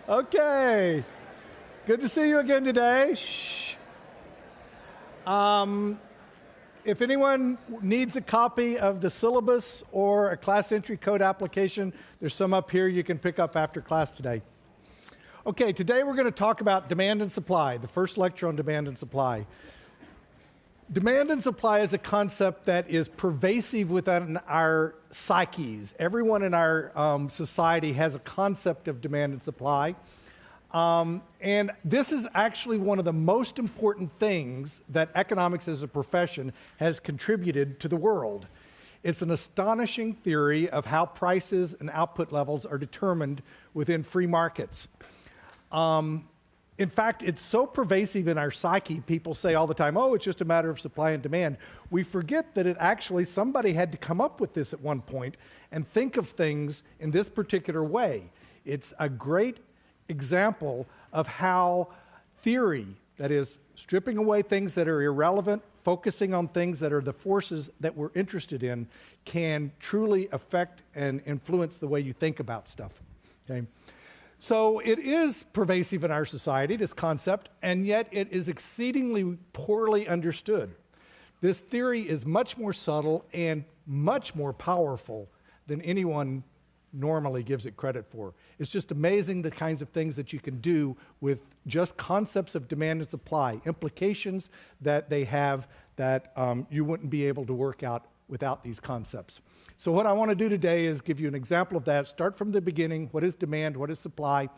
Okay. Good to see you again today. Shh. If anyone needs a copy of the syllabus or a class entry code application, there's some up here you can pick up after class today. Okay, today we're going to talk about demand and supply, the first lecture on demand and supply. Demand and supply is a concept that is pervasive within our psyches. Everyone in our society has a concept of demand and supply. And this is actually one of the most important things that economics as a profession has contributed to the world. It's an astonishing theory of how prices and output levels are determined within free markets. In fact, it's so pervasive in our psyche, people say all the time, oh, it's just a matter of supply and demand. We forget that somebody had to come up with this at one point and think of things in this particular way. It's a great example of how theory, that is, stripping away things that are irrelevant, focusing on things that are the forces that we're interested in, can truly affect and influence the way you think about stuff. Okay? So it is pervasive in our society, this concept, and yet it is exceedingly poorly understood. This theory is much more subtle and much more powerful than anyone normally gives it credit for. It's just amazing the kinds of things that you can do with just concepts of demand and supply, implications that they have that you wouldn't be able to work out without these concepts. So what I want to do today is give you an example of that. Start from the beginning. What is demand? What is supply?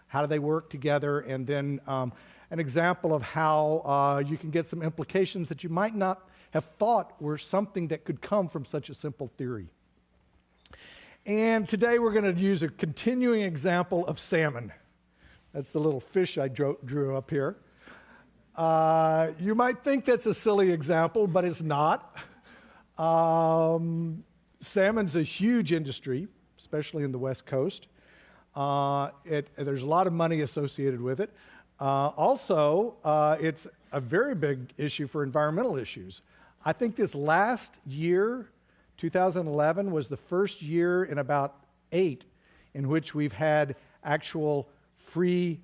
How do they work together? And then an example of how you can get some implications that you might not have thought were something that could come from such a simple theory. And today we're going to use a continuing example of salmon. That's the little fish I drew up here. You might think that's a silly example, but it's not. Salmon's a huge industry, especially in the West Coast. There's a lot of money associated with it. Also, it's a very big issue for environmental issues. I think this last year, 2011, was the first year in about 8 in which we've had actual free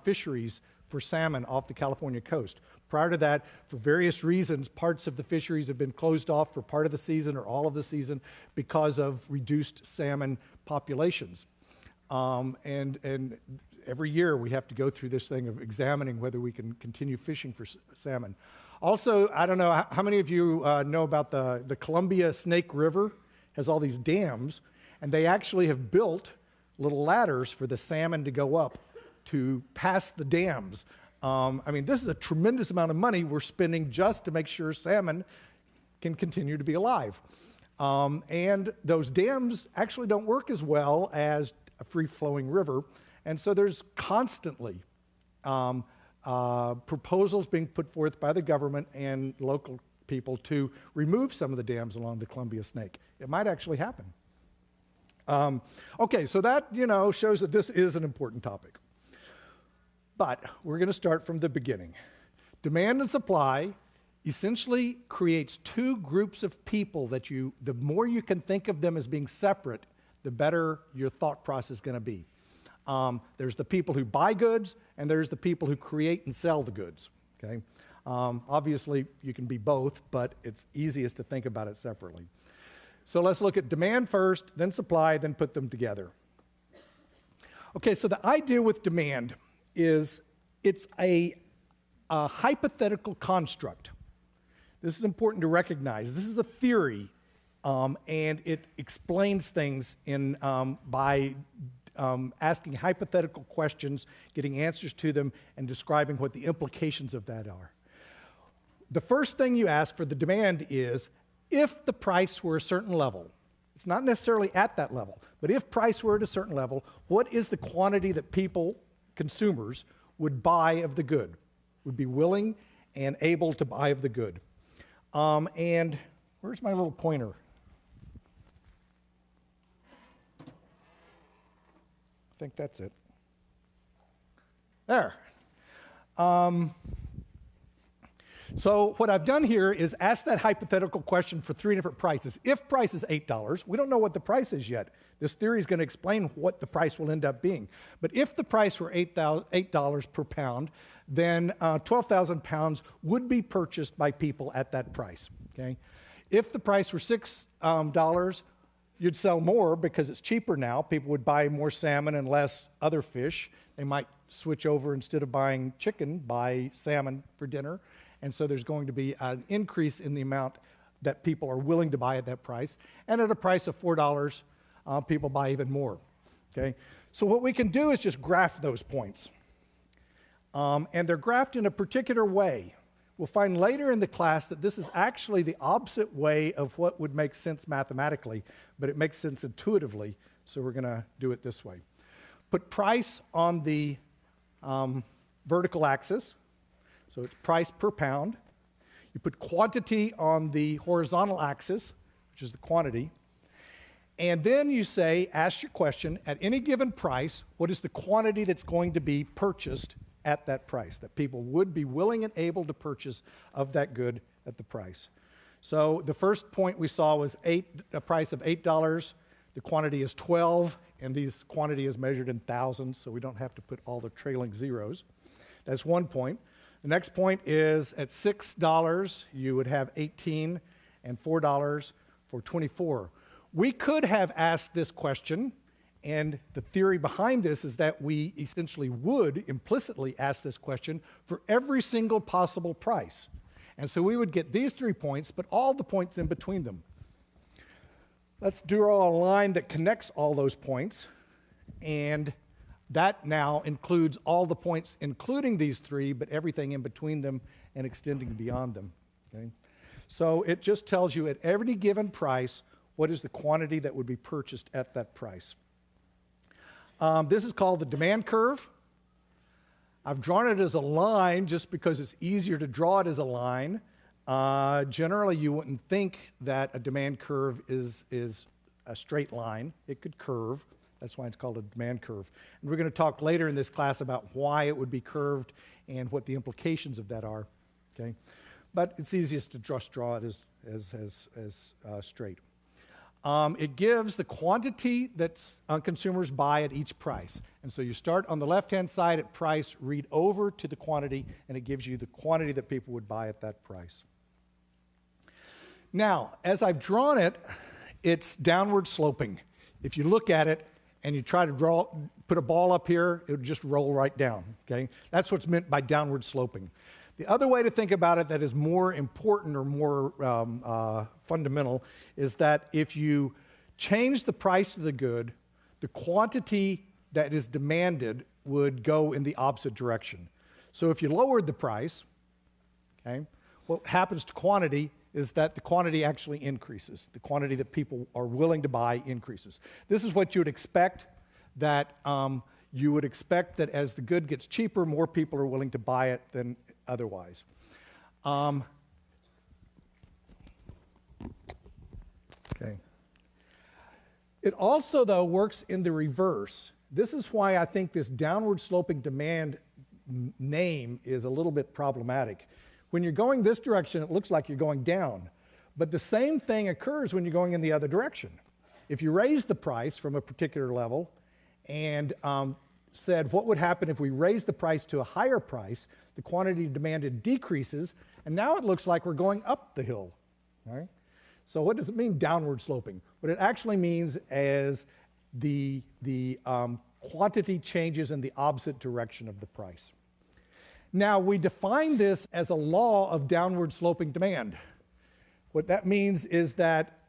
fisheries for salmon off the California coast. Prior to that, for various reasons, parts of the fisheries have been closed off for part of the season or all of the season because of reduced salmon populations. And every year we have to go through this thing of examining whether we can continue fishing for salmon. Also, I don't know, how many of you know about the Columbia Snake River? Has all these dams, and they actually have built little ladders for the salmon to go up to pass the dams. I mean, this is a tremendous amount of money we're spending just to make sure salmon can continue to be alive. And those dams actually don't work as well as a free-flowing river, and so there's constantly proposals being put forth by the government and local people to remove some of the dams along the Columbia Snake. It might actually happen. Okay, so that, shows that this is an important topic. But we're going to start from the beginning. Demand and supply essentially creates two groups of people that the more you can think of them as being separate, the better your thought process is going to be. There's the people who buy goods, and there's the people who create and sell the goods. Okay? Obviously, you can be both, but it's easiest to think about it separately. So let's look at demand first, then supply, then put them together. Okay, so the idea with demand is it's a hypothetical construct. This is important to recognize. This is a theory, and it explains things by asking hypothetical questions, getting answers to them, and describing what the implications of that are. The first thing you ask for the demand is, if the price were a certain level, it's not necessarily at that level, but if price were at a certain level, what is the quantity that people, consumers, would buy of the good, would be willing and able to buy of the good? And where's my little pointer? I think that's it. There. So what I've done here is ask that hypothetical question for three different prices. If price is $8, we don't know what the price is yet. This theory is going to explain what the price will end up being. But if the price were $8 per pound, then 12,000 pounds would be purchased by people at that price. Okay? If the price were $6, you'd sell more because it's cheaper now. People would buy more salmon and less other fish. They might switch over, instead of buying chicken, buy salmon for dinner. And so there's going to be an increase in the amount that people are willing to buy at that price. And at a price of $4, people buy even more. Okay? So what we can do is just graph those points. And they're graphed in a particular way. We'll find later in the class that this is actually the opposite way of what would make sense mathematically, but it makes sense intuitively, so we're going to do it this way. Put price on the vertical axis, so it's price per pound. You put quantity on the horizontal axis, which is the quantity. And then you say, ask your question, at any given price, what is the quantity that's going to be purchased at that price, that people would be willing and able to purchase of that good at the price? So the first point we saw was a price of $8. The quantity is 12, and this quantity is measured in thousands, so we don't have to put all the trailing zeros. That's one point. The next point is at $6, you would have 18, and $4 for 24. We could have asked this question, and the theory behind this is that we essentially would implicitly ask this question for every single possible price. And so we would get these 3 points, but all the points in between them. Let's draw a line that connects all those points, and that now includes all the points, including these 3, but everything in between them and extending beyond them. Okay? So it just tells you at every given price, what is the quantity that would be purchased at that price. This is called the demand curve. I've drawn it as a line just because it's easier to draw it as a line. Generally, you wouldn't think that a demand curve is a straight line. It could curve. That's why it's called a demand curve. And we're going to talk later in this class about why it would be curved and what the implications of that are. Okay? But it's easiest to just draw it as straight. It gives the quantity that consumers buy at each price. And so you start on the left-hand side at price, read over to the quantity, and it gives you the quantity that people would buy at that price. Now, as I've drawn it, it's downward sloping. If you look at it and you try to put a ball up here, it would just roll right down. Okay? That's what's meant by downward sloping. The other way to think about it that is more important or more fundamental is that if you change the price of the good, the quantity that is demanded would go in the opposite direction. So if you lowered the price, okay, what happens to quantity is that the quantity actually increases. The quantity that people are willing to buy increases. This is what you would expect, that you would expect that as the good gets cheaper, more people are willing to buy it than otherwise. Okay. It also, though, works in the reverse. This is why I think this downward sloping demand name is a little bit problematic. When you're going this direction, it looks like you're going down. But the same thing occurs when you're going in the other direction. If you raise the price from a particular level and said, what would happen if we raised the price to a higher price, the quantity demanded decreases, and now it looks like we're going up the hill. All right? So what does it mean, downward sloping? What it actually means is the quantity changes in the opposite direction of the price. Now, we define this as a law of downward sloping demand. What that means is that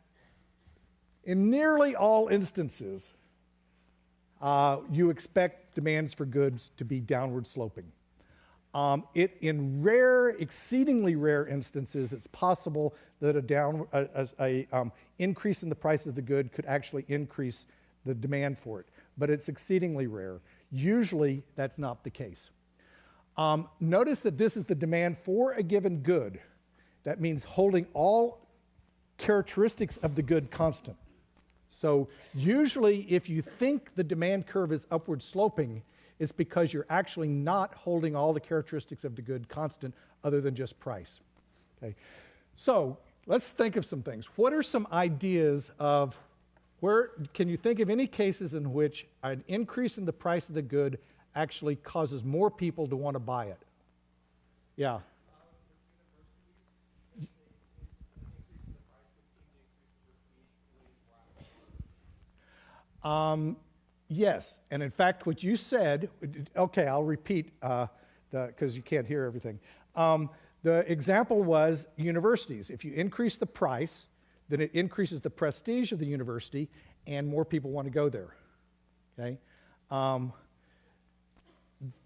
in nearly all instances, you expect demands for goods to be downward sloping. In rare, exceedingly rare instances, it's possible that an increase in the price of the good could actually increase the demand for it. But it's exceedingly rare. Usually, that's not the case. Notice that this is the demand for a given good. That means holding all characteristics of the good constant. So usually, if you think the demand curve is upward sloping, it's because you're actually not holding all the characteristics of the good constant other than just price. Okay. So let's think of some things. What are some ideas of where, can you think of any cases in which an increase in the price of the good actually causes more people to want to buy it? Yeah. Yes, and in fact, what you said, okay, I'll repeat because you can't hear everything. The example was universities. If you increase the price, then it increases the prestige of the university, and more people want to go there. Okay,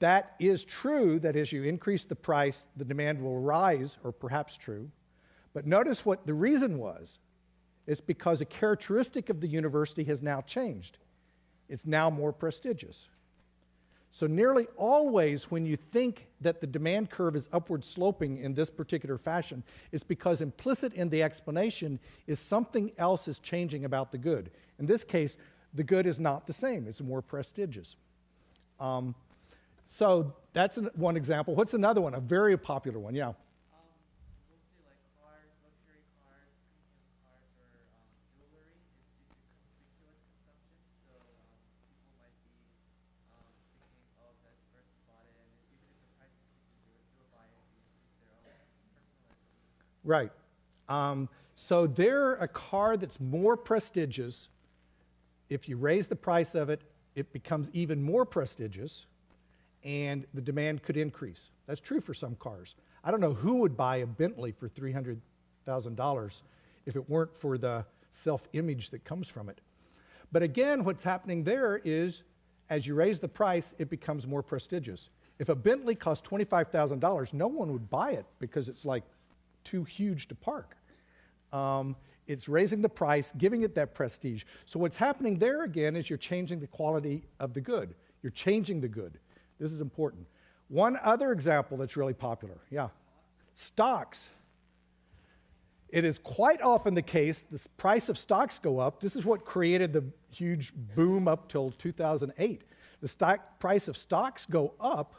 that is true. That as you increase the price, the demand will rise, or perhaps true. But notice what the reason was. It's because a characteristic of the university has now changed. It's now more prestigious. So nearly always when you think that the demand curve is upward sloping in this particular fashion, it's because implicit in the explanation is something else is changing about the good. In this case, the good is not the same. It's more prestigious. So that's one example. What's another one? A very popular one, yeah. Mostly like cars, luxury cars, premium cars, or jewelry is due to conspicuous consumption. So people might be thinking, oh, this person bought it, and even if the price increases, they will still buy it to increase their own personal esteem. Right. So they're a car that's more prestigious. If you raise the price of it, it becomes even more prestigious, and the demand could increase. That's true for some cars. I don't know who would buy a Bentley for $300,000 if it weren't for the self-image that comes from it. But again, what's happening there is, as you raise the price, it becomes more prestigious. If a Bentley costs $25,000, no one would buy it because it's like too huge to park. It's raising the price, giving it that prestige. So what's happening there again is you're changing the quality of the good. You're changing the good. This is important. One other example that's really popular, yeah, stocks. It is quite often the case the price of stocks go up. This is what created the huge boom up till 2008. The stock price of stocks go up.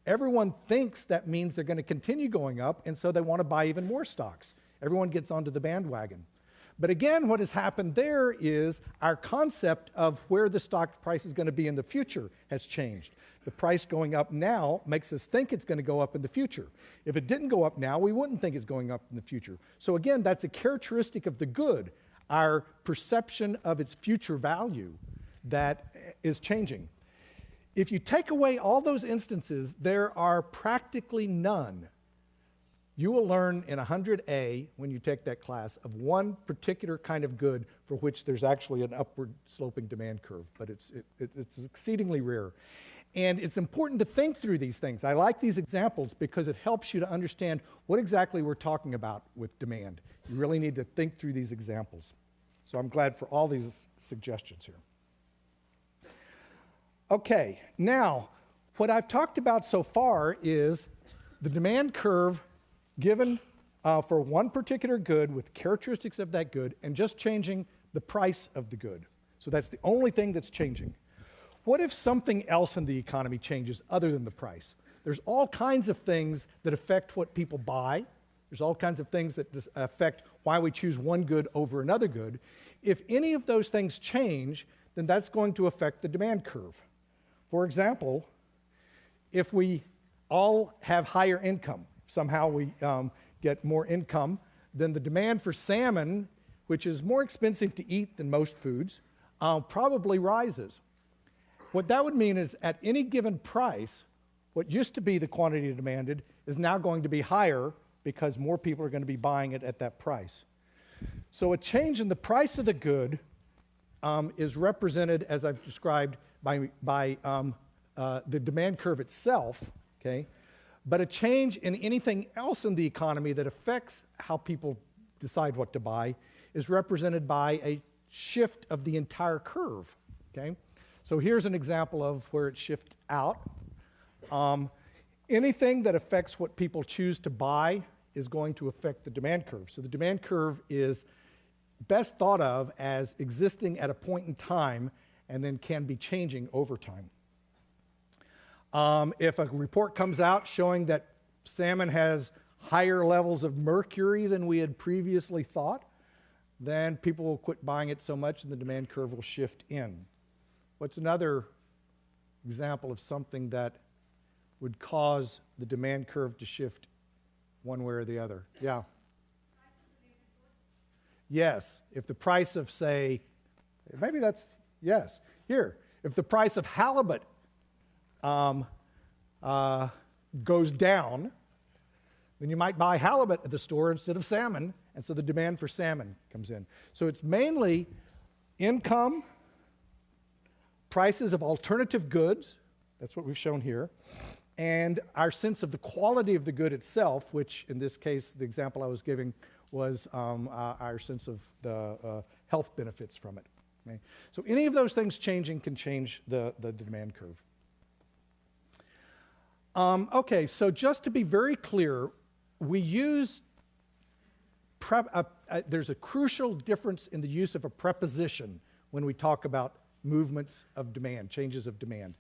Everyone thinks that means they're going to continue going up, and so they want to buy even more stocks. Everyone gets onto the bandwagon. But again, what has happened there is our concept of where the stock price is going to be in the future has changed. The price going up now makes us think it's going to go up in the future. If it didn't go up now, we wouldn't think it's going up in the future. So again, that's a characteristic of the good, our perception of its future value that is changing. If you take away all those instances, there are practically none. You will learn in 100A, when you take that class, of one particular kind of good for which there's actually an upward sloping demand curve, but it's exceedingly rare. And it's important to think through these things. I like these examples because it helps you to understand what exactly we're talking about with demand. You really need to think through these examples. So I'm glad for all these suggestions here. Okay, now, what I've talked about so far is the demand curve given for one particular good with characteristics of that good and just changing the price of the good. So that's the only thing that's changing. What if something else in the economy changes other than the price? There's all kinds of things that affect what people buy. There's all kinds of things that affect why we choose one good over another good. If any of those things change, then that's going to affect the demand curve. For example, if we all have higher income, somehow we get more income, then the demand for salmon, which is more expensive to eat than most foods, probably rises. What that would mean is at any given price, what used to be the quantity demanded is now going to be higher because more people are going to be buying it at that price. So a change in the price of the good is represented, as I've described, by the demand curve itself, okay? But a change in anything else in the economy that affects how people decide what to buy is represented by a shift of the entire curve, okay? So here's an example of where it shifts out. Anything that affects what people choose to buy is going to affect the demand curve. So the demand curve is best thought of as existing at a point in time and then can be changing over time. If a report comes out showing that salmon has higher levels of mercury than we had previously thought, then people will quit buying it so much and the demand curve will shift in. What's another example of something that would cause the demand curve to shift one way or the other? Yeah. Yes. If the price of, say, maybe that's, yes. Here, if the price of halibut goes down, then you might buy halibut at the store instead of salmon, and so the demand for salmon comes in. So it's mainly income, prices of alternative goods, that's what we've shown here, and our sense of the quality of the good itself, which in this case, the example I was giving was our sense of the health benefits from it. Okay? So any of those things changing can change the demand curve. Okay, so just to be very clear, we use, there's a crucial difference in the use of a preposition when we talk about movements of demand, changes of demand.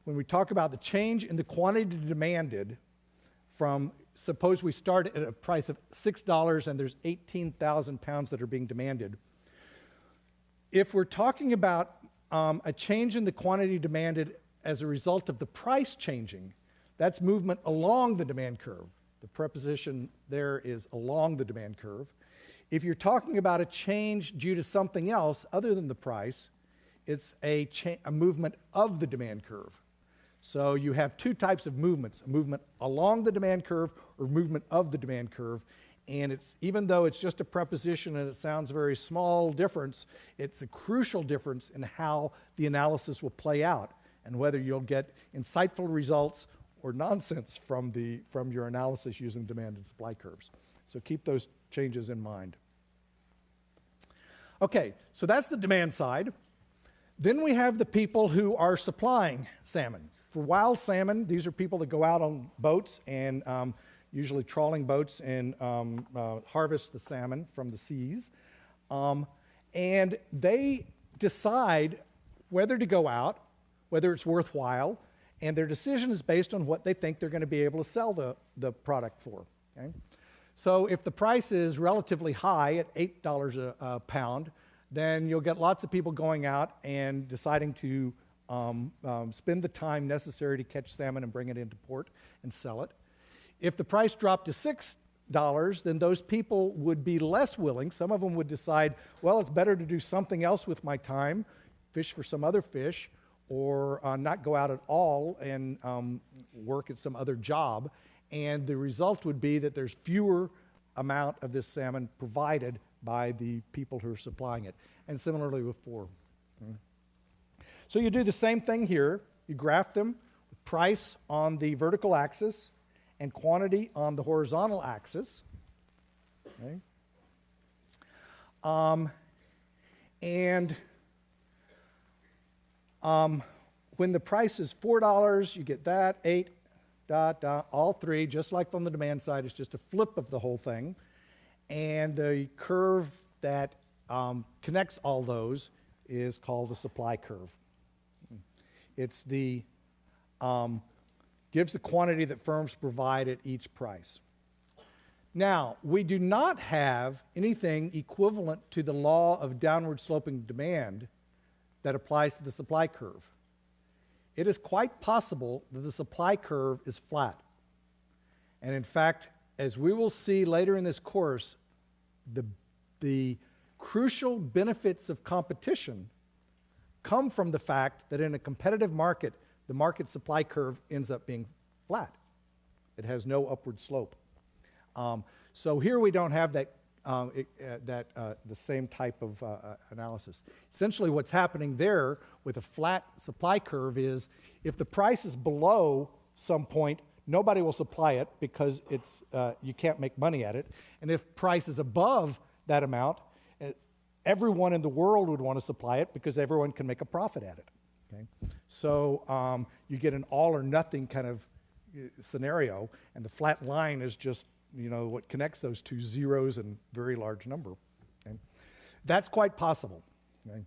When we talk about the change in the quantity demanded from, suppose we start at a price of $6 and there's 18,000 pounds that are being demanded. If we're talking about a change in the quantity demanded as a result of the price changing, that's movement along the demand curve. The preposition there is along the demand curve. If you're talking about a change due to something else other than the price, it's a movement of the demand curve. So you have two types of movements, a movement along the demand curve or movement of the demand curve. And it's, even though it's just a preposition and it sounds a very small difference, it's a crucial difference in how the analysis will play out and whether you'll get insightful results or nonsense from your analysis using demand and supply curves. So keep those changes in mind. Okay, so that's the demand side. Then we have the people who are supplying salmon. For wild salmon, these are people that go out on boats and usually trawling boats and harvest the salmon from the seas. And they decide whether to go out, whether it's worthwhile, and their decision is based on what they think they're going to be able to sell the product for. Okay? So if the price is relatively high at $8 a pound, then you'll get lots of people going out and deciding to spend the time necessary to catch salmon and bring it into port and sell it. If the price dropped to $6, then those people would be less willing. Some of them would decide, well, it's better to do something else with my time, fish for some other fish, or not go out at all and work at some other job. And the result would be that there's fewer amount of this salmon provided by the people who are supplying it. And similarly with four. So you do the same thing here. You graph them with price on the vertical axis and quantity on the horizontal axis. Okay. When the price is $4, you get that, 8, all three, just like on the demand side, it's just a flip of the whole thing. And the curve that connects all those is called the supply curve. It's the, gives the quantity that firms provide at each price. Now, we do not have anything equivalent to the law of downward sloping demand that applies to the supply curve. It is quite possible that the supply curve is flat. And in fact, as we will see later in this course, the crucial benefits of competition come from the fact that in a competitive market, the market supply curve ends up being flat. It has no upward slope. So here we don't have that, the same type of analysis. Essentially what's happening there with a flat supply curve is if the price is below some point, nobody will supply it because it's, you can't make money at it. And if price is above that amount, everyone in the world would want to supply it because everyone can make a profit at it. Okay? So you get an all or nothing kind of scenario, and the flat line is just, you know, what connects those two zeros and very large number. Okay? That's quite possible. Okay?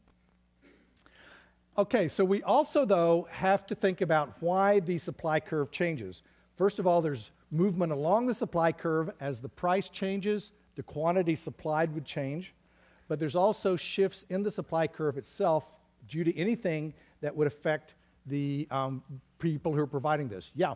Okay, so we also, though, have to think about why the supply curve changes. First of all, there's movement along the supply curve. As the price changes, the quantity supplied would change. But there's also shifts in the supply curve itself due to anything that would affect the people who are providing this. Yeah?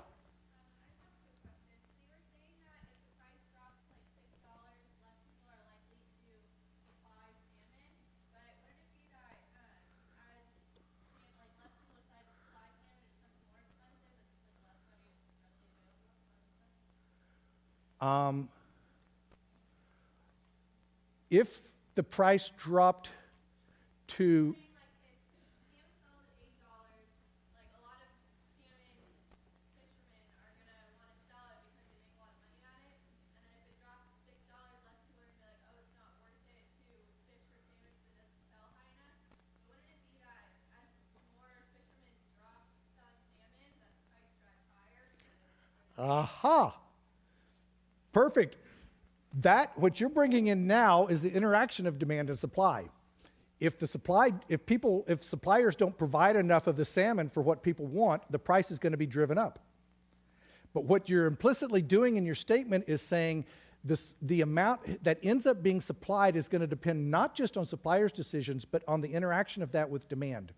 If the price dropped to aha, perfect. What you're bringing in now is the interaction of demand and supply. If suppliers don't provide enough of the salmon for what people want, the price is going to be driven up. But what you're implicitly doing in your statement is saying the amount that ends up being supplied is going to depend not just on suppliers' decisions, but on the interaction of that with demand.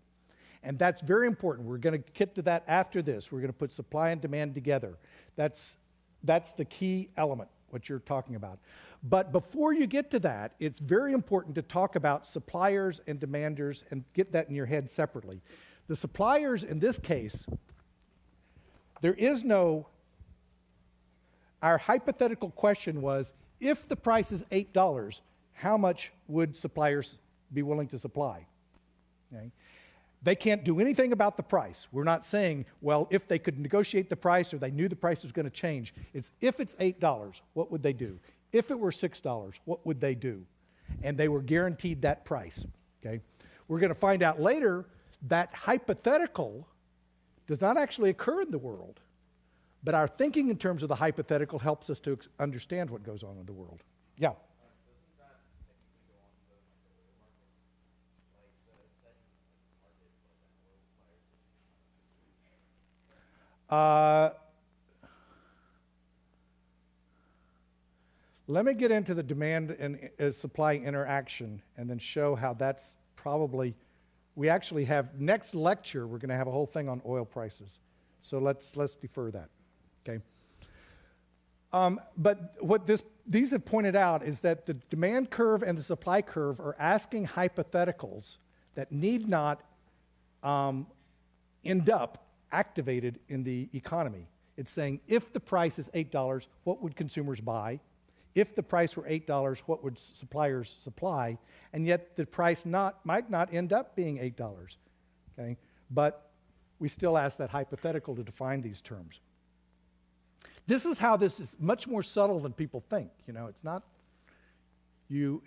And that's very important. We're going to get to that after this. We're going to put supply and demand together. That's the key element, what you're talking about. But before you get to that, it's very important to talk about suppliers and demanders and get that in your head separately. The suppliers in this case, our hypothetical question was, if the price is $8, how much would suppliers be willing to supply? Okay? They can't do anything about the price. We're not saying, well, if they could negotiate the price or they knew the price was going to change. It's if it's $8, what would they do? If it were $6, what would they do? And they were guaranteed that price. Okay? We're going to find out later that hypothetical does not actually occur in the world. But our thinking in terms of the hypothetical helps us to understand what goes on in the world. Yeah? Let me get into the demand and supply interaction and then show how that's probably, we actually have, next lecture, we're going to have a whole thing on oil prices. So let's defer that, okay? But what these have pointed out is that the demand curve and the supply curve are asking hypotheticals that need not end up activated in the economy. It's saying, if the price is $8, what would consumers buy? If the price were $8, what would suppliers supply? And yet the price might not end up being $8, okay? But we still ask that hypothetical to define these terms. This is how this is much more subtle than people think. You know,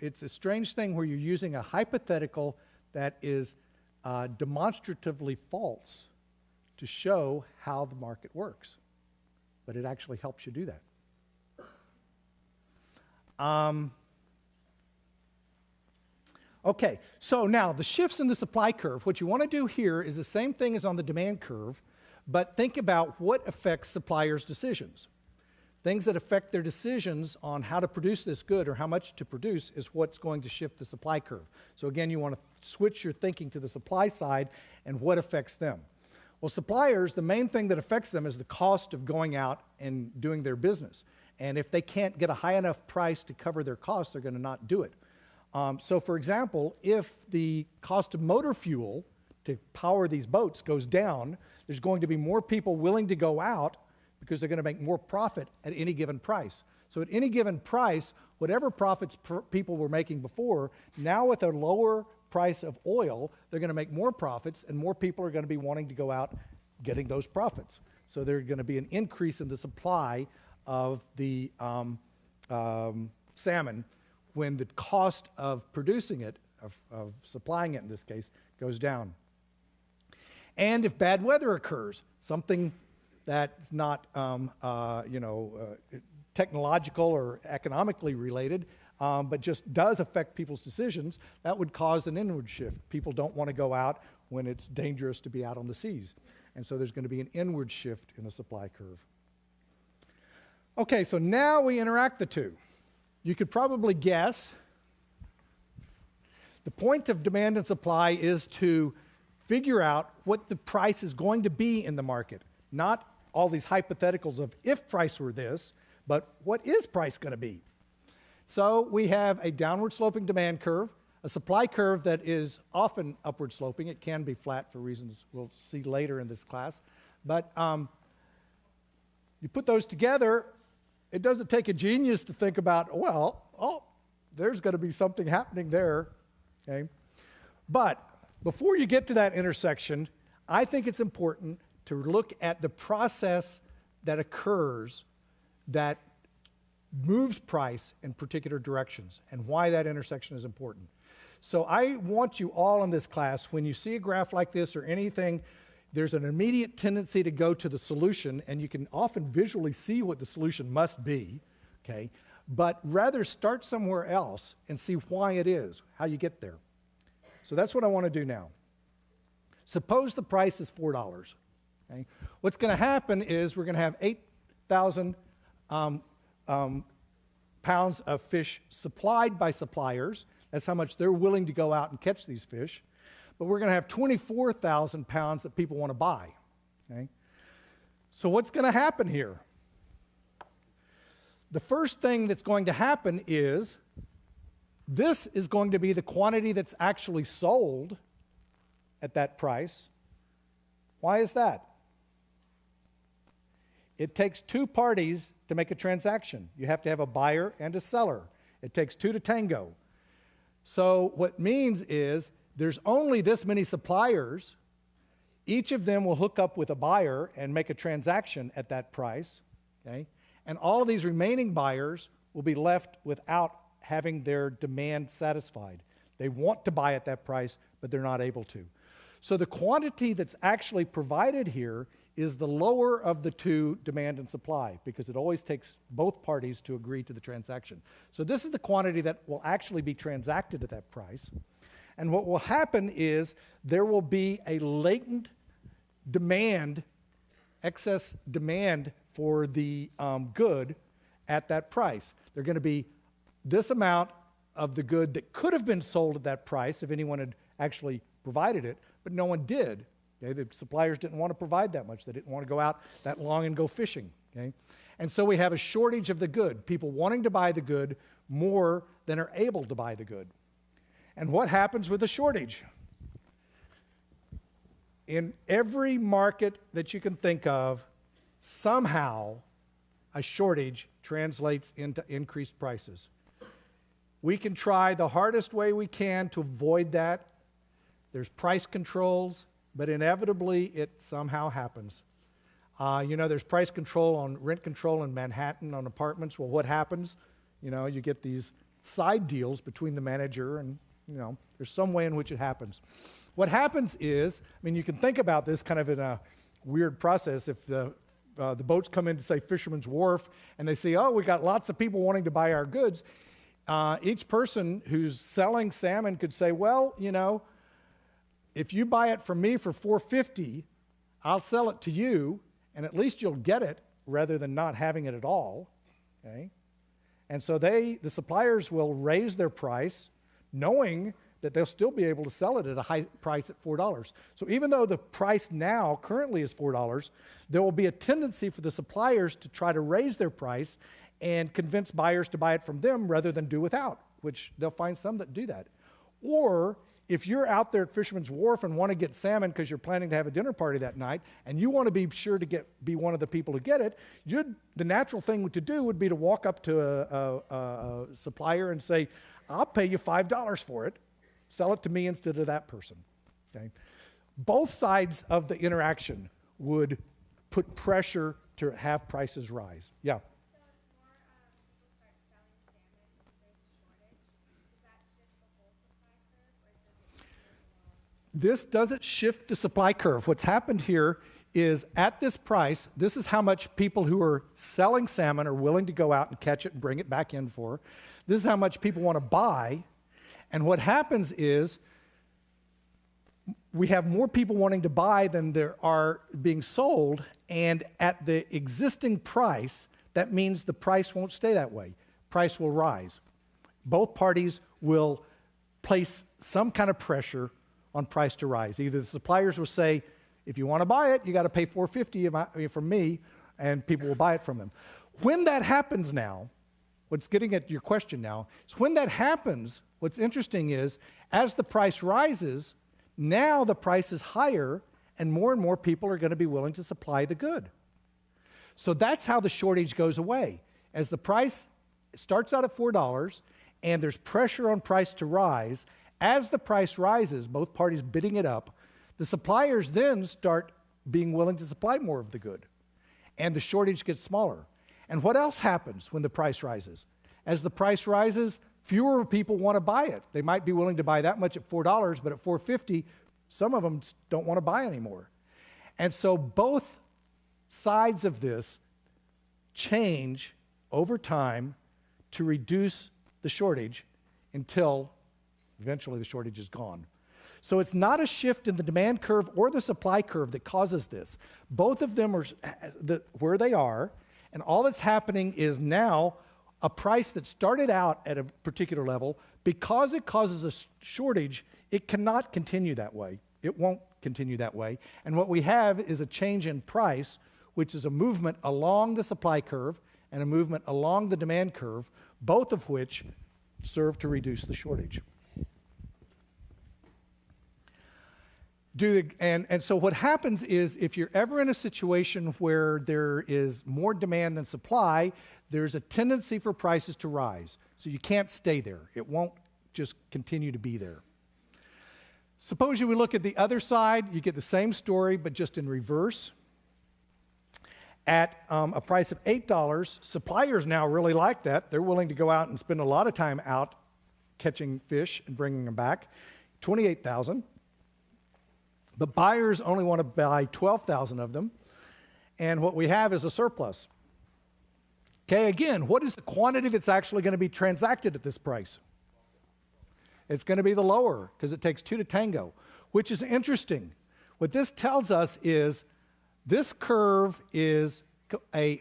it's a strange thing where you're using a hypothetical that is demonstratively false to show how the market works. But it actually helps you do that. Okay, so now the shifts in the supply curve. What you want to do here is the same thing as on the demand curve, but think about what affects suppliers' decisions. Things that affect their decisions on how to produce this good or how much to produce is what's going to shift the supply curve. So again, you want to switch your thinking to the supply side and what affects them. Well, suppliers, the main thing that affects them is the cost of going out and doing their business. And if they can't get a high enough price to cover their costs, they're going to not do it. So for example, if the cost of motor fuel to power these boats goes down, there's going to be more people willing to go out because they're going to make more profit at any given price. So at any given price, whatever profits people were making before, now with a lower price of oil, they're going to make more profits and more people are going to be wanting to go out getting those profits. So there's going to be an increase in the supply of the salmon when the cost of producing it, of supplying it in this case, goes down. And if bad weather occurs, something that's not technological or economically related, but just does affect people's decisions, that would cause an inward shift. People don't want to go out when it's dangerous to be out on the seas. And so there's going to be an inward shift in the supply curve. Okay, so now we interact the two. You could probably guess the point of demand and supply is to figure out what the price is going to be in the market. Not all these hypotheticals of if price were this, but what is price going to be? So we have a downward sloping demand curve, a supply curve that is often upward sloping. It can be flat for reasons we'll see later in this class. But you put those together, it doesn't take a genius to think about, well, oh, there's going to be something happening there. Okay? But before you get to that intersection, I think it's important to look at the process that occurs that moves price in particular directions and why that intersection is important. So I want you all in this class, when you see a graph like this or anything, there's an immediate tendency to go to the solution, and you can often visually see what the solution must be, okay? But rather start somewhere else and see why it is, how you get there. So that's what I want to do now. Suppose the price is $4. Okay? What's going to happen is we're going to have 8,000 pounds of fish supplied by suppliers. That's how much they're willing to go out and catch these fish. But we're going to have 24,000 pounds that people want to buy. Okay? So what's going to happen here? The first thing that's going to happen is this is going to be the quantity that's actually sold at that price. Why is that? It takes two parties to make a transaction. You have to have a buyer and a seller. It takes two to tango. So what it means is there's only this many suppliers. Each of them will hook up with a buyer and make a transaction at that price. Okay? And all of these remaining buyers will be left without having their demand satisfied. They want to buy at that price, but they're not able to. So the quantity that's actually provided here is the lower of the two, demand and supply, because it always takes both parties to agree to the transaction. So this is the quantity that will actually be transacted at that price. And what will happen is there will be a latent demand, excess demand for the good at that price. There's going to be this amount of the good that could have been sold at that price if anyone had actually provided it, but no one did. Okay? The suppliers didn't want to provide that much. They didn't want to go out that long and go fishing. Okay? And so we have a shortage of the good, people wanting to buy the good more than are able to buy the good. And what happens with a shortage? In every market that you can think of, somehow a shortage translates into increased prices. We can try the hardest way we can to avoid that. There's price controls, but inevitably it somehow happens. There's price control on rent control in Manhattan on apartments. Well, what happens? You get these side deals between the manager and, there's some way in which it happens. What happens is, you can think about this kind of in a weird process. If the boats come in to, say, Fisherman's Wharf, and they say, oh, we got lots of people wanting to buy our goods, each person who's selling salmon could say, well, if you buy it from me for $4.50, I'll sell it to you, and at least you'll get it rather than not having it at all. Okay? And so the suppliers will raise their price, knowing that they'll still be able to sell it at a high price at $4. So even though the price now currently is $4, there will be a tendency for the suppliers to try to raise their price and convince buyers to buy it from them rather than do without, which they'll find some that do that. Or if you're out there at Fisherman's Wharf and want to get salmon because you're planning to have a dinner party that night, and you want to be sure to be one of the people who get it, the natural thing to do would be to walk up to a supplier and say, I'll pay you $5 for it. Sell it to me instead of that person. Okay? Both sides of the interaction would put pressure to have prices rise. Yeah? So if more people start selling salmon because there's a shortage, does that shift the whole supply curve, or does it just go slow? This doesn't shift the supply curve. What's happened here is at this price, this is how much people who are selling salmon are willing to go out and catch it and bring it back in for. This is how much people want to buy. And what happens is we have more people wanting to buy than there are being sold, and at the existing price, that means the price won't stay that way. Price will rise. Both parties will place some kind of pressure on price to rise. Either the suppliers will say, if you want to buy it, you got to pay $4.50 from me, and people will buy it from them. When that happens now, what's getting at your question now, is when that happens, what's interesting is, as the price rises, now the price is higher, and more people are going to be willing to supply the good. So that's how the shortage goes away. As the price starts out at $4, and there's pressure on price to rise, as the price rises, both parties bidding it up, the suppliers then start being willing to supply more of the good, and the shortage gets smaller. And what else happens when the price rises? As the price rises, fewer people want to buy it. They might be willing to buy that much at $4, but at $4.50, some of them don't want to buy anymore. And so both sides of this change over time to reduce the shortage until eventually the shortage is gone. So it's not a shift in the demand curve or the supply curve that causes this. Both of them are where they are, and all that's happening is now a price that started out at a particular level, because it causes a shortage, it cannot continue that way. It won't continue that way. And what we have is a change in price, which is a movement along the supply curve and a movement along the demand curve, both of which serve to reduce the shortage. And so what happens is, if you're ever in a situation where there is more demand than supply, there's a tendency for prices to rise. So you can't stay there. It won't just continue to be there. Suppose you would look at the other side, you get the same story, but just in reverse. At a price of $8, suppliers now really like that. They're willing to go out and spend a lot of time out catching fish and bringing them back. $28,000. But buyers only want to buy 12,000 of them, and what we have is a surplus. Okay, again, what is the quantity that's actually going to be transacted at this price? It's going to be the lower, because it takes two to tango, which is interesting. What this tells us is this curve is an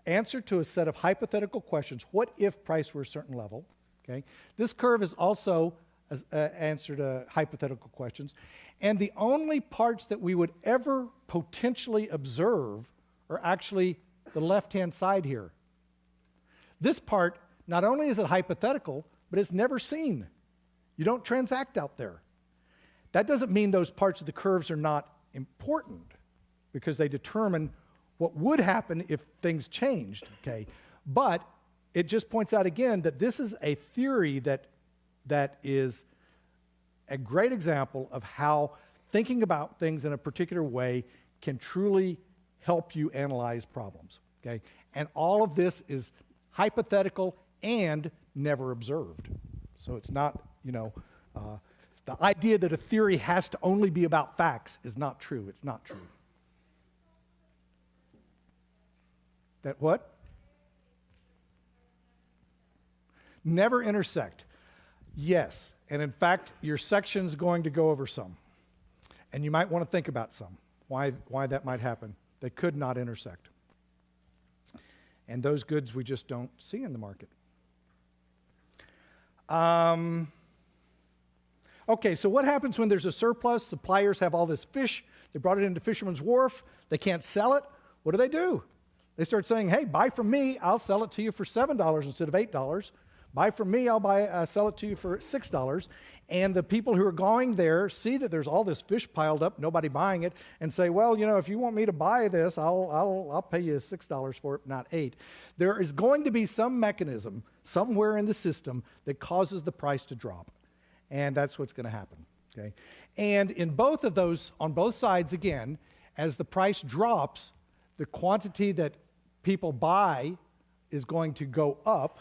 answer to a set of hypothetical questions. What if price were a certain level? Okay, this curve is also an answer to hypothetical questions. And the only parts that we would ever potentially observe are actually the left-hand side here. This part, not only is it hypothetical, but it's never seen. You don't transact out there. That doesn't mean those parts of the curves are not important, because they determine what would happen if things changed, okay? But it just points out again that this is a theory that is a great example of how thinking about things in a particular way can truly help you analyze problems, okay? And all of this is hypothetical and never observed. So it's not, the idea that a theory has to only be about facts is not true. It's not true. That what? Never intersect. Yes. And in fact, your section's going to go over some. And you might want to think about some, why that might happen. They could not intersect. And those goods we just don't see in the market. Okay, so what happens when there's a surplus? Suppliers have all this fish. They brought it into Fisherman's Wharf. They can't sell it. What do? They start saying, hey, buy from me. I'll sell it to you for $7 instead of $8. Buy from me, I'll sell it to you for $6. And the people who are going there see that there's all this fish piled up, nobody buying it, and say, well, if you want me to buy this, I'll pay you $6 for it, not $8. There is going to be some mechanism somewhere in the system that causes the price to drop. And that's what's going to happen. Okay? And in both of those, on both sides, again, as the price drops, the quantity that people buy is going to go up.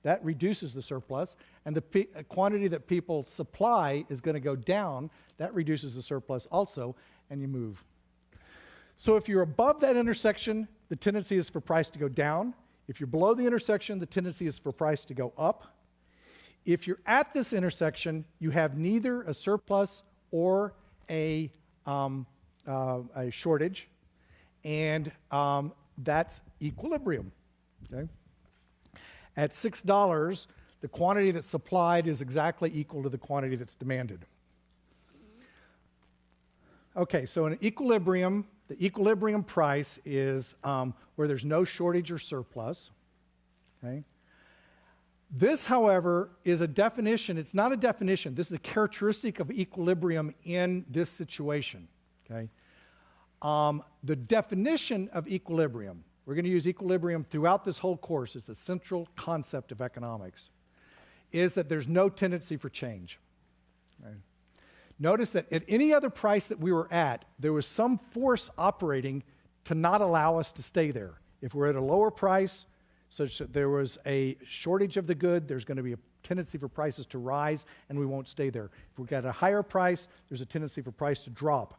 That reduces the surplus, and the quantity that people supply is going to go down. That reduces the surplus also, and you move. So if you're above that intersection, the tendency is for price to go down. If you're below the intersection, the tendency is for price to go up. If you're at this intersection, you have neither a surplus or a shortage, and that's equilibrium. Okay? At $6, the quantity that's supplied is exactly equal to the quantity that's demanded. Okay, so in equilibrium, the equilibrium price is where there's no shortage or surplus. Okay? This, however, is a definition. It's not a definition. This is a characteristic of equilibrium in this situation. Okay? The definition of equilibrium, we're going to use equilibrium throughout this whole course. It's a central concept of economics, is that there's no tendency for change. Okay? Notice that at any other price that we were at, there was some force operating to not allow us to stay there. If we're at a lower price, such that there was a shortage of the good, there's going to be a tendency for prices to rise, and we won't stay there. If we've got a higher price, there's a tendency for price to drop.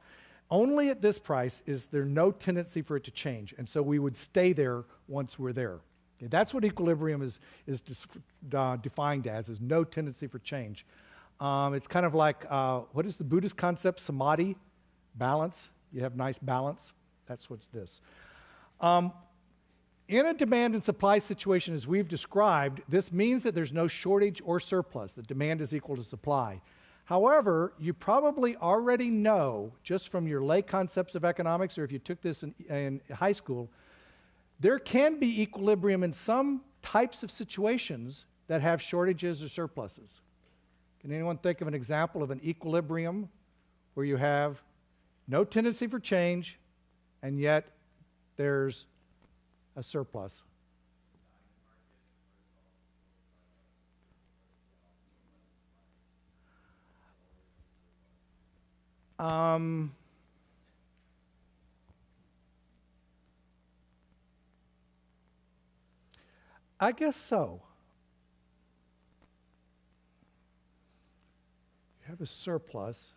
Only at this price is there no tendency for it to change, and so we would stay there once we're there. Okay, that's what equilibrium is defined as, is no tendency for change. It's kind of like, what is the Buddhist concept? Samadhi, balance. You have nice balance. That's what's this. In a demand and supply situation, as we've described, this means that there's no shortage or surplus. The demand is equal to supply. However, you probably already know, just from your lay concepts of economics, or if you took this in high school, there can be equilibrium in some types of situations that have shortages or surpluses. Can anyone think of an example of an equilibrium where you have no tendency for change, and yet there's a surplus? I guess so. You have a surplus.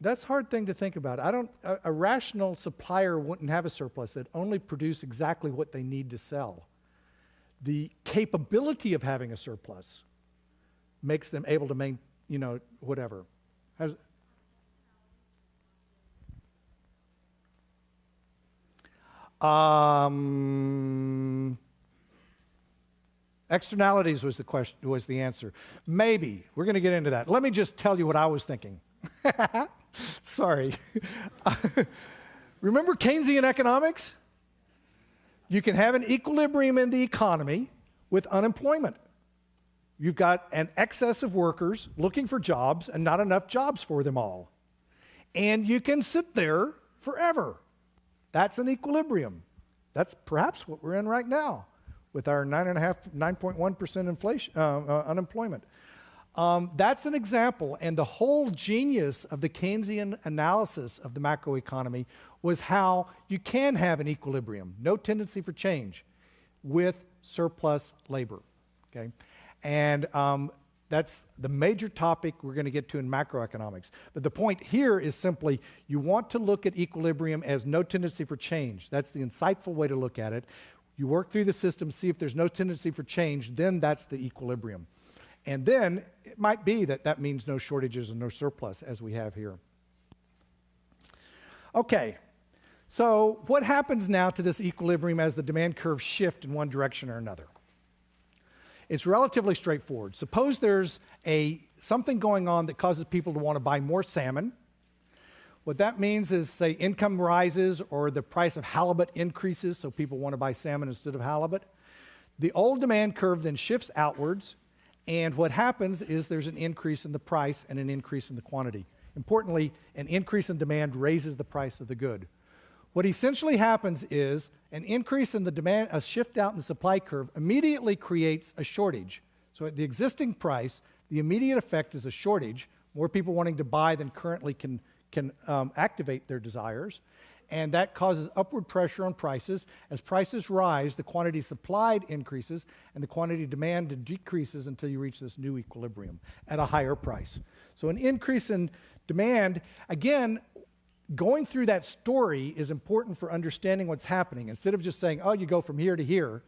That's a hard thing to think about. A rational supplier wouldn't have a surplus. They'd only produce exactly what they need to sell. The capability of having a surplus makes them able to maintain, whatever. Externalities was the answer. Maybe. We're going to get into that. Let me just tell you what I was thinking. Sorry. Remember Keynesian economics? You can have an equilibrium in the economy with unemployment. You've got an excess of workers looking for jobs and not enough jobs for them all. And you can sit there forever. That's an equilibrium. That's perhaps what we're in right now with our 9.1% inflation, unemployment. That's an example, and the whole genius of the Keynesian analysis of the macroeconomy was how you can have an equilibrium, no tendency for change, with surplus labor. Okay? And that's the major topic we're going to get to in macroeconomics. But the point here is simply you want to look at equilibrium as no tendency for change. That's the insightful way to look at it. You work through the system, see if there's no tendency for change, then that's the equilibrium. And then it might be that that means no shortages and no surplus, as we have here. Okay, so what happens now to this equilibrium as the demand curves shift in one direction or another? It's relatively straightforward. Suppose there's something going on that causes people to want to buy more salmon. What that means is, say, income rises or the price of halibut increases, so people want to buy salmon instead of halibut. The old demand curve then shifts outwards, and what happens is there's an increase in the price and an increase in the quantity. Importantly, an increase in demand raises the price of the good. What essentially happens is an increase in the demand, a shift out in the supply curve, immediately creates a shortage. So at the existing price, the immediate effect is a shortage, more people wanting to buy than currently can activate their desires, and that causes upward pressure on prices. As prices rise, the quantity supplied increases, and the quantity demanded decreases until you reach this new equilibrium at a higher price. So an increase in demand, again, going through that story is important for understanding what's happening. Instead of just saying, oh, you go from here to here,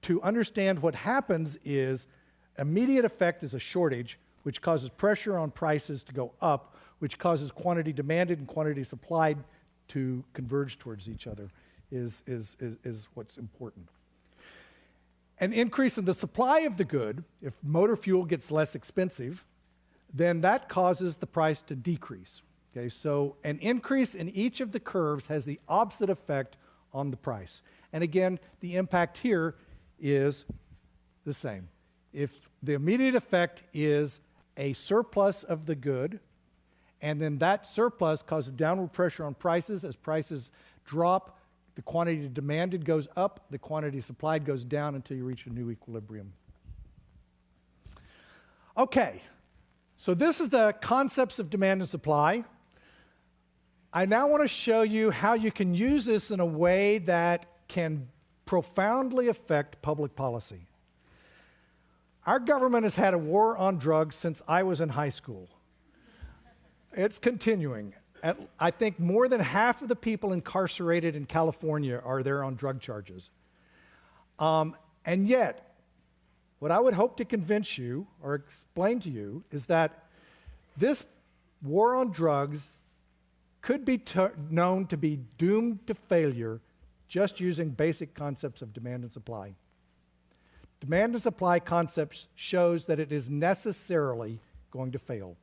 to understand what happens is immediate effect is a shortage, which causes pressure on prices to go up, which causes quantity demanded and quantity supplied to converge towards each other is what's important. An increase in the supply of the good, if motor fuel gets less expensive, then that causes the price to decrease. Okay, so an increase in each of the curves has the opposite effect on the price. And again, the impact here is the same. If the immediate effect is a surplus of the good, and then that surplus causes downward pressure on prices. As prices drop, the quantity demanded goes up, the quantity supplied goes down until you reach a new equilibrium. Okay, so this is the concepts of demand and supply. I now want to show you how you can use this in a way that can profoundly affect public policy. Our government has had a war on drugs since I was in high school. It's continuing. I think more than half of the people incarcerated in California are there on drug charges. And yet, what I would hope to convince you or explain to you is that this war on drugs could be known to be doomed to failure just using basic concepts of demand and supply. Demand and supply concepts shows that it is necessarily going to fail.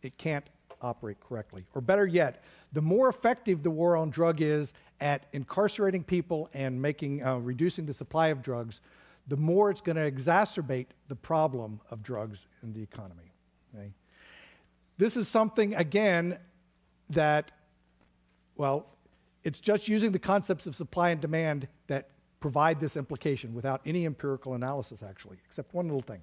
It can't operate correctly. Or better yet, the more effective the war on drug is at incarcerating people and reducing the supply of drugs, the more it's going to exacerbate the problem of drugs in the economy. Okay? This is something, again, that, well, it's just using the concepts of supply and demand that provide this implication without any empirical analysis, actually, except one little thing.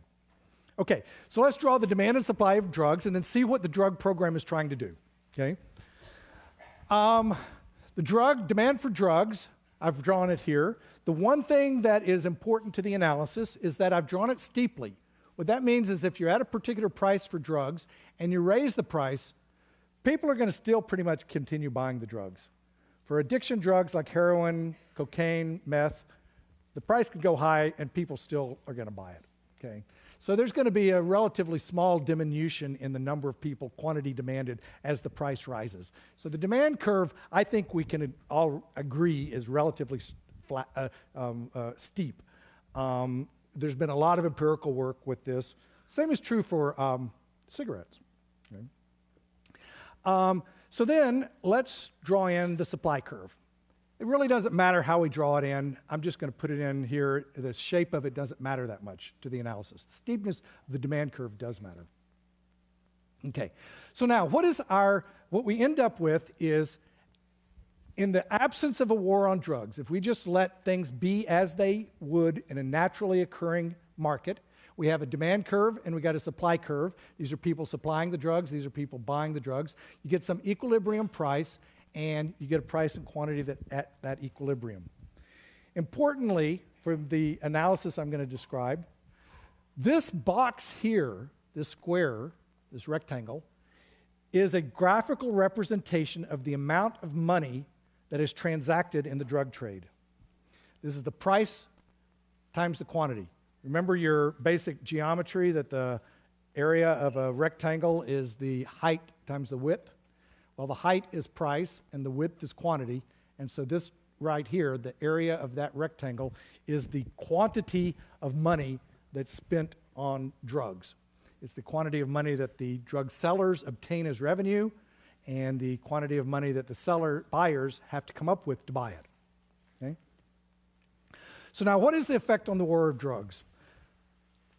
Okay, so let's draw the demand and supply of drugs and then see what the drug program is trying to do, okay? The demand for drugs, I've drawn it here. The one thing that is important to the analysis is that I've drawn it steeply. What that means is if you're at a particular price for drugs and you raise the price, people are going to still pretty much continue buying the drugs. For addiction drugs like heroin, cocaine, meth, the price could go high and people still are going to buy it, okay? So there's going to be a relatively small diminution in the number of people, quantity demanded, as the price rises. So the demand curve, I think we can all agree, is relatively steep. There's been a lot of empirical work with this. Same is true for cigarettes. Okay? So then let's draw in the supply curve. It really doesn't matter how we draw it in. I'm just going to put it in here. The shape of it doesn't matter that much to the analysis. The steepness of the demand curve does matter. Okay, so now what we end up with is, in the absence of a war on drugs, if we just let things be as they would in a naturally occurring market, we have a demand curve and we got a supply curve. These are people supplying the drugs. These are people buying the drugs. You get some equilibrium price, and you get a price and quantity at that equilibrium. Importantly, for the analysis I'm going to describe, this box here, this square, this rectangle, is a graphical representation of the amount of money that is transacted in the drug trade. This is the price times the quantity. Remember your basic geometry that the area of a rectangle is the height times the width? Well, the height is price and the width is quantity, and so this right here, the area of that rectangle, is the quantity of money that's spent on drugs. It's the quantity of money that the drug sellers obtain as revenue and the quantity of money that the buyers have to come up with to buy it. Okay? So now, what is the effect on the war of drugs?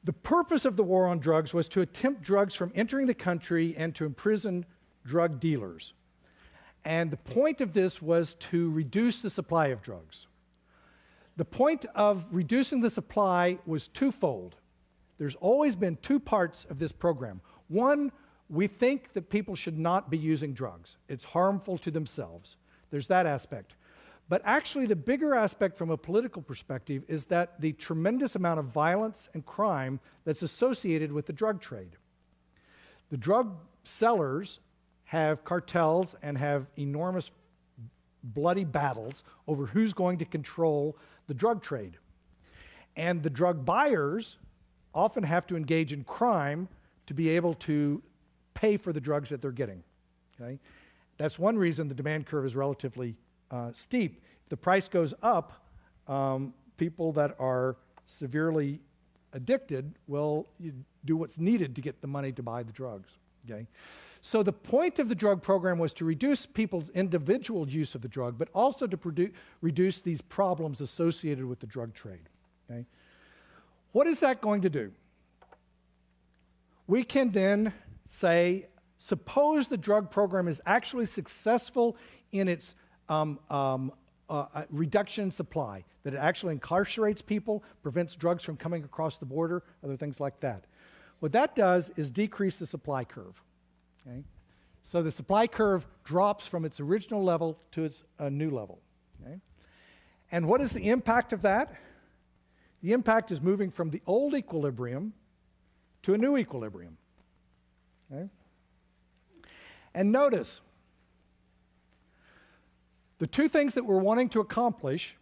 The purpose of the war on drugs was to tempt drugs from entering the country and to imprison drug dealers. And the point of this was to reduce the supply of drugs. The point of reducing the supply was twofold. There's always been two parts of this program. One, we think that people should not be using drugs. It's harmful to themselves. There's that aspect. But actually, the bigger aspect from a political perspective is that the tremendous amount of violence and crime that's associated with the drug trade. The drug sellers have cartels and have enormous bloody battles over who's going to control the drug trade. And the drug buyers often have to engage in crime to be able to pay for the drugs that they're getting. Okay? That's one reason the demand curve is relatively steep. If the price goes up, people that are severely addicted will do what's needed to get the money to buy the drugs. Okay? So the point of the drug program was to reduce people's individual use of the drug, but also to reduce these problems associated with the drug trade. Okay? What is that going to do? We can then say, suppose the drug program is actually successful in its reduction in supply, that it actually incarcerates people, prevents drugs from coming across the border, other things like that. What that does is decrease the supply curve. Okay? So the supply curve drops from its original level to its new level. Okay? And what is the impact of that? The impact is moving from the old equilibrium to a new equilibrium. Okay? And notice, the two things that we're wanting to accomplish,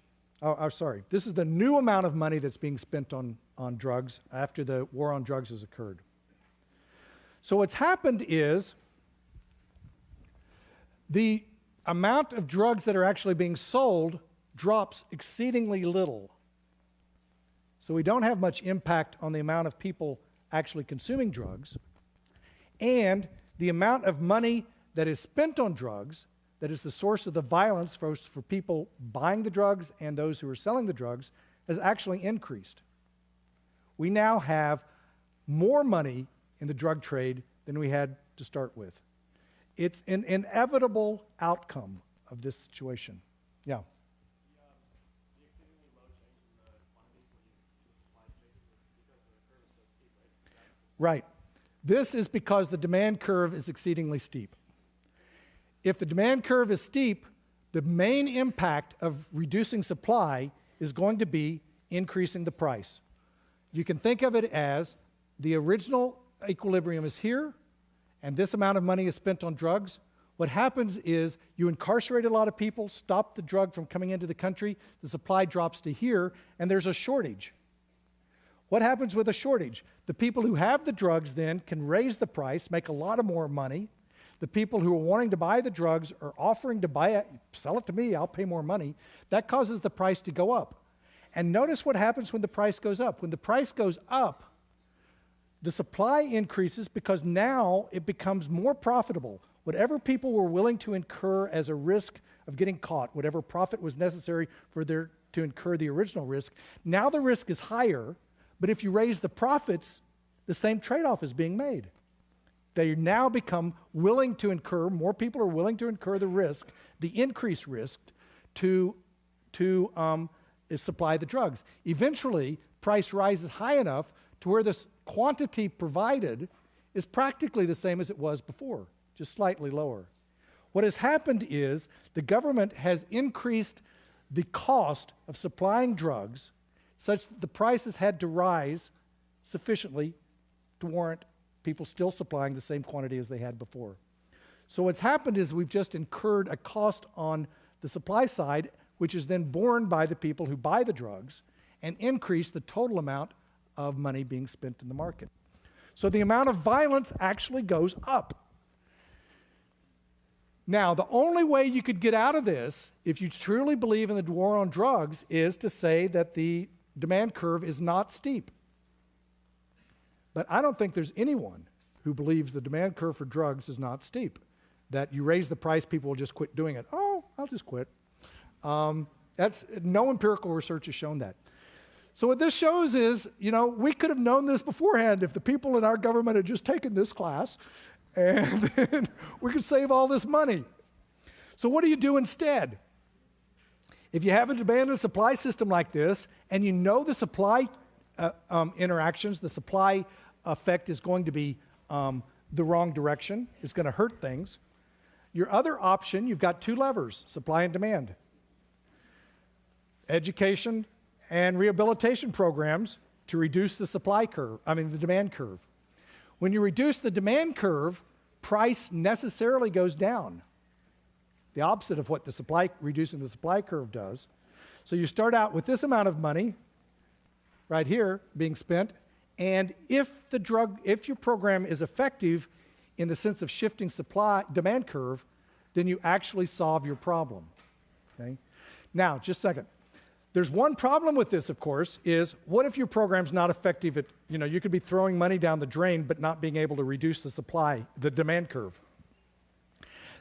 this is the new amount of money that's being spent on drugs after the war on drugs has occurred. So what's happened is the amount of drugs that are actually being sold drops exceedingly little. So we don't have much impact on the amount of people actually consuming drugs, and the amount of money that is spent on drugs, that is the source of the violence for people buying the drugs and those who are selling the drugs, has actually increased. We now have more money in the drug trade than we had to start with. It's an inevitable outcome of this situation. Yeah. The exceedingly low change in the quantities when you do the supply chain because the curve is so steep, right? Right. This is because the demand curve is exceedingly steep. If the demand curve is steep, the main impact of reducing supply is going to be increasing the price. You can think of it as the original equilibrium is here, and this amount of money is spent on drugs. What happens is you incarcerate a lot of people, stop the drug from coming into the country, the supply drops to here, and there's a shortage. What happens with a shortage? The people who have the drugs then can raise the price, make a lot of more money. The people who are wanting to buy the drugs are offering to buy it, sell it to me, I'll pay more money. That causes the price to go up. And notice what happens when the price goes up. When the price goes up, the supply increases because now it becomes more profitable. Whatever people were willing to incur as a risk of getting caught, whatever profit was necessary for to incur the original risk, now the risk is higher, but if you raise the profits, the same trade-off is being made. They now become willing to incur, more people are willing to incur the risk, the increased risk, to supply the drugs. Eventually, price rises high enough to where this quantity provided is practically the same as it was before, just slightly lower. What has happened is the government has increased the cost of supplying drugs such that the prices had to rise sufficiently to warrant people still supplying the same quantity as they had before. So what's happened is we've just incurred a cost on the supply side, which is then borne by the people who buy the drugs, and increase the total amount of money being spent in the market. So the amount of violence actually goes up. Now, the only way you could get out of this, if you truly believe in the war on drugs, is to say that the demand curve is not steep. But I don't think there's anyone who believes the demand curve for drugs is not steep, that you raise the price, people will just quit doing it. Oh, I'll just quit. No empirical research has shown that. So what this shows is, we could have known this beforehand if the people in our government had just taken this class, and then we could save all this money. So what do you do instead? If you have a demand and supply system like this, and you know the supply interactions, the supply effect is going to be the wrong direction, it's going to hurt things. Your other option, you've got two levers, supply and demand. Education and rehabilitation programs to reduce the the demand curve. When you reduce the demand curve, price necessarily goes down. The opposite of what reducing the supply curve does. So you start out with this amount of money right here being spent, and if your program is effective in the sense of shifting demand curve, then you actually solve your problem. Okay? Now, just a second. There's one problem with this, of course, is what if your program's not effective at, you could be throwing money down the drain but not being able to reduce the demand curve.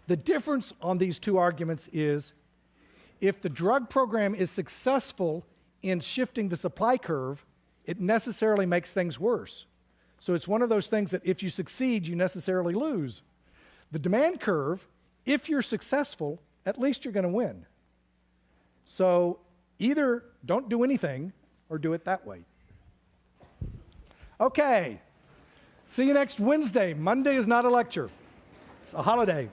The difference on these two arguments is if the drug program is successful in shifting the supply curve, it necessarily makes things worse. So it's one of those things that if you succeed, you necessarily lose. The demand curve, if you're successful, at least you're going to win. So either don't do anything or do it that way. Okay. See you next Wednesday. Monday is not a lecture. It's a holiday.